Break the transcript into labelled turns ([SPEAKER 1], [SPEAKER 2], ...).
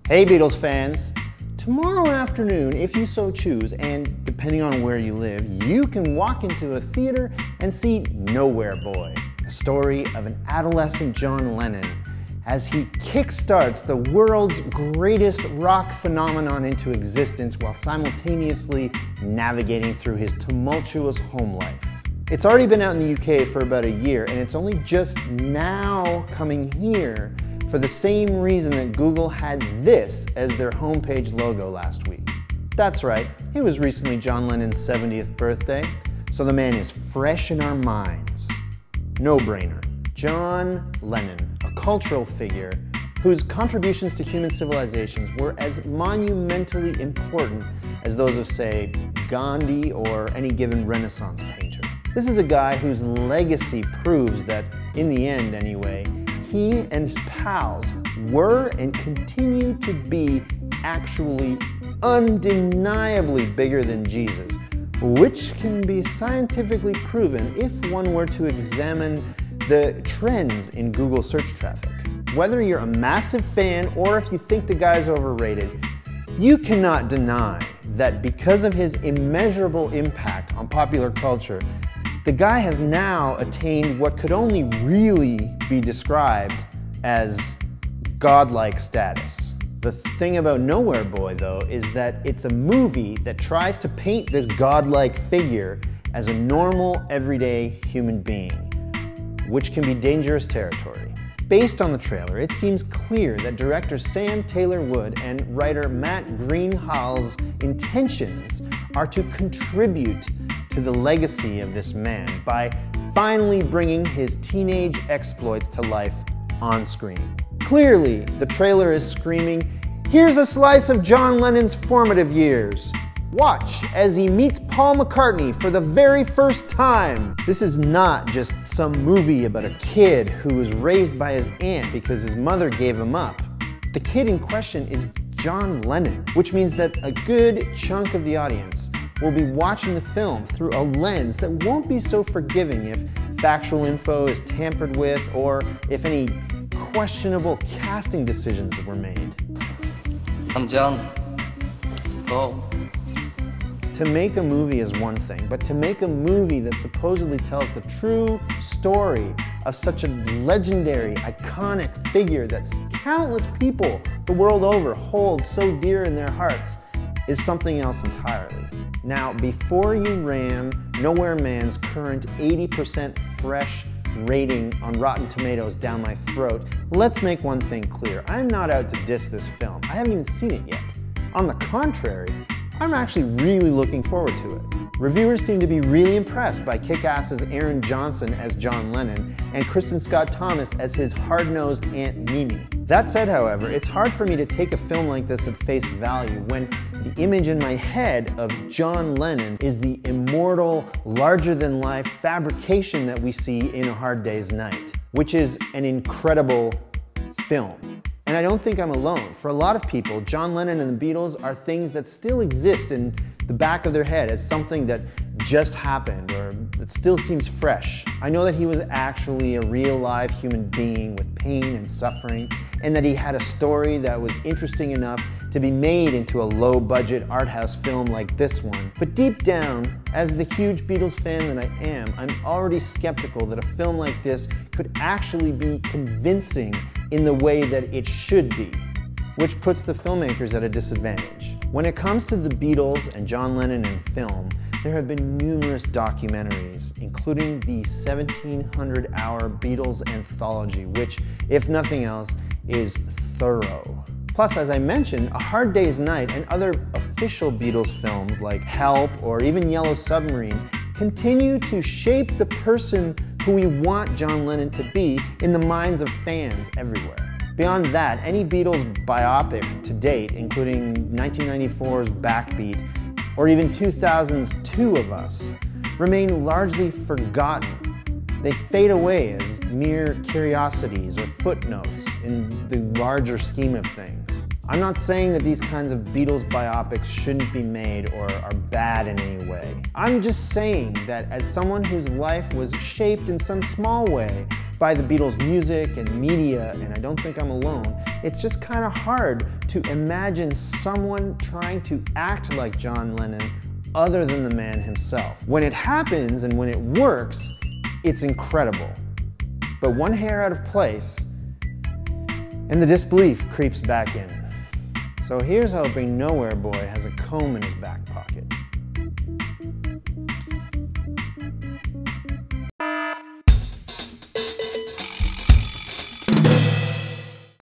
[SPEAKER 1] Hey Beatles fans! Tomorrow afternoon, if you so choose, and depending on where you live, you can walk into a theater and see Nowhere Boy, a story of an adolescent John Lennon as he kickstarts the world's greatest rock phenomenon into existence while simultaneously navigating through his tumultuous home life. It's already been out in the UK for about a year, and it's only just now coming here for the same reason that Google had this as their homepage logo last week. That's right, it was recently John Lennon's 70th birthday, so the man is fresh in our minds. No-brainer. John Lennon, a cultural figure whose contributions to human civilizations were as monumentally important as those of, say, Gandhi or any given Renaissance painter. This is a guy whose legacy proves that, in the end anyway, he and his pals were and continue to be actually undeniably bigger than Jesus, which can be scientifically proven if one were to examine the trends in Google search traffic. Whether you're a massive fan or if you think the guy's overrated, you cannot deny that because of his immeasurable impact on popular culture, the guy has now attained what could only really be described as godlike status. The thing about Nowhere Boy, though, is that it's a movie that tries to paint this godlike figure as a normal, everyday human being, which can be dangerous territory. Based on the trailer, it seems clear that director Sam Taylor Wood and writer Matt Greenhalgh's intentions are to contribute to the legacy of this man by finally bringing his teenage exploits to life on screen. Clearly, the trailer is screaming, "Here's a slice of John Lennon's formative years. Watch as he meets Paul McCartney for the very first time." This is not just some movie about a kid who was raised by his aunt because his mother gave him up. The kid in question is John Lennon, which means that a good chunk of the audience will be watching the film through a lens that won't be so forgiving if factual info is tampered with or if any questionable casting decisions were made.
[SPEAKER 2] I'm John. Paul.
[SPEAKER 1] To make a movie is one thing, but to make a movie that supposedly tells the true story of such a legendary, iconic figure that countless people the world over hold so dear in their hearts is something else entirely. Now, before you ram Nowhere Man's current 80% fresh rating on Rotten Tomatoes down my throat, let's make one thing clear. I'm not out to diss this film. I haven't even seen it yet. On the contrary, I'm actually really looking forward to it. Reviewers seem to be really impressed by Kick-Ass's Aaron Johnson as John Lennon and Kristen Scott Thomas as his hard-nosed Aunt Mimi. That said, however, it's hard for me to take a film like this at face value when the image in my head of John Lennon is the immortal, larger-than-life fabrication that we see in A Hard Day's Night, which is an incredible film. And I don't think I'm alone. For a lot of people, John Lennon and the Beatles are things that still exist in the back of their head as something that just happened or that still seems fresh. I know that he was actually a real live human being with pain and suffering, and that he had a story that was interesting enough to be made into a low-budget art house film like this one. But deep down, as the huge Beatles fan that I am, I'm already skeptical that a film like this could actually be convincing in the way that it should be, which puts the filmmakers at a disadvantage. When it comes to the Beatles and John Lennon in film, there have been numerous documentaries, including the 1,700-hour Beatles anthology, which, if nothing else, is thorough. Plus, as I mentioned, A Hard Day's Night and other official Beatles films like Help or even Yellow Submarine continue to shape the person who we want John Lennon to be in the minds of fans everywhere. Beyond that, any Beatles biopic to date, including 1994's Backbeat or even 2000's Two of Us, remain largely forgotten. They fade away as mere curiosities or footnotes in the larger scheme of things. I'm not saying that these kinds of Beatles biopics shouldn't be made or are bad in any way. I'm just saying that as someone whose life was shaped in some small way by the Beatles' music and media, and I don't think I'm alone, it's just kind of hard to imagine someone trying to act like John Lennon other than the man himself. When it happens and when it works, it's incredible. But one hair out of place, and the disbelief creeps back in. So here's hoping Nowhere Boy has a comb in his back pocket.